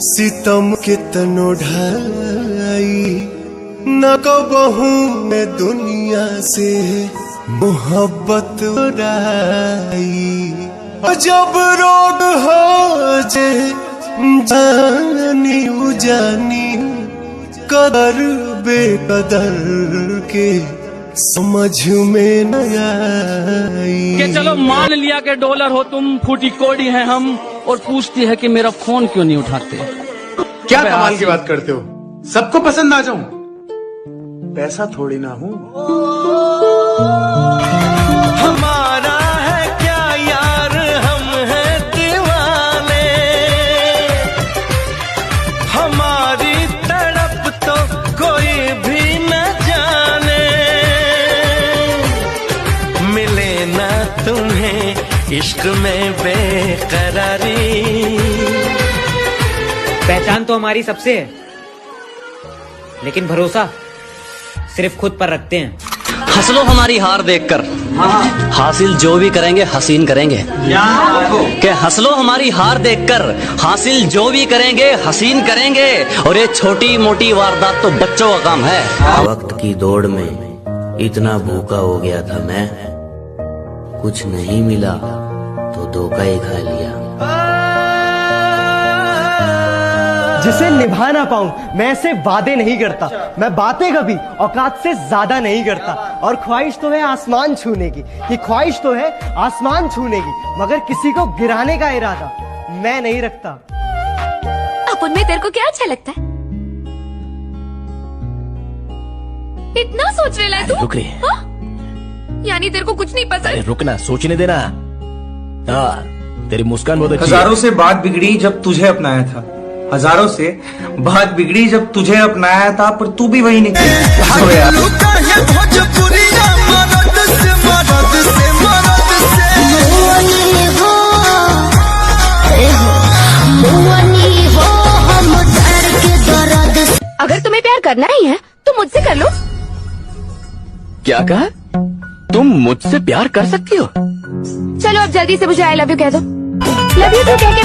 सितम कितनो ढाई न कबहू में दुनिया से मोहब्बत उड़ाई। जब रोग हो जे जानी उजानी कदर बेकदर के समझ में न आई। कि चलो मान लिया कि डॉलर हो तुम, फूटी कोड़ी है हम, और पूछती है कि मेरा फोन क्यों नहीं उठाते। क्या कमाल की बात करते हो, सबको पसंद आ जाऊं, पैसा थोड़ी ना हूं। हमारा है क्या यार, हम हैं दीवाने, हमारी तड़प तो कोई भी न जाने। मिले ना तुम्हें इश्क में बेकरारी। पहचान तो हमारी सबसे है, लेकिन भरोसा सिर्फ खुद पर रखते हैं। हंस लो हमारी हार देखकर, हासिल जो भी करेंगे हसीन करेंगे। के हंस लो हमारी हार देखकर, हासिल जो भी करेंगे हसीन करेंगे। और ये छोटी मोटी वारदात तो बच्चों का काम है। वक्त की दौड़ में इतना भूखा हो गया था मैं, कुछ नहीं मिला तो धोखा ही खा लिया। जिसे निभा ना पाऊं मैं ऐसे वादे नहीं करता, मैं बातें कभी औकात से ज्यादा नहीं करता। और ख्वाहिश तो है आसमान छूने की, ये ख्वाहिश तो है आसमान छूने की, मगर किसी को गिराने का इरादा मैं नहीं रखता। अब उनमें तेरे को क्या अच्छा लगता है? इतना सोच रहा है तू? रुक रही, यानी तेरे को कुछ नहीं पसंद? रुकना, सोचने देना। तेरी मुस्कान बहुत अच्छी है। हजारों से बात बिगड़ी जब तुझे अपनाया था, हजारों से बात बिगड़ी जब तुझे अपनाया था, पर तू भी वही निकली। अगर तुम्हें प्यार करना ही है तो मुझसे कर लो। क्या कहा? तुम मुझसे प्यार कर सकती हो? चलो अब जल्दी से मुझे आई लव यू कह दो। लव यू तो कह के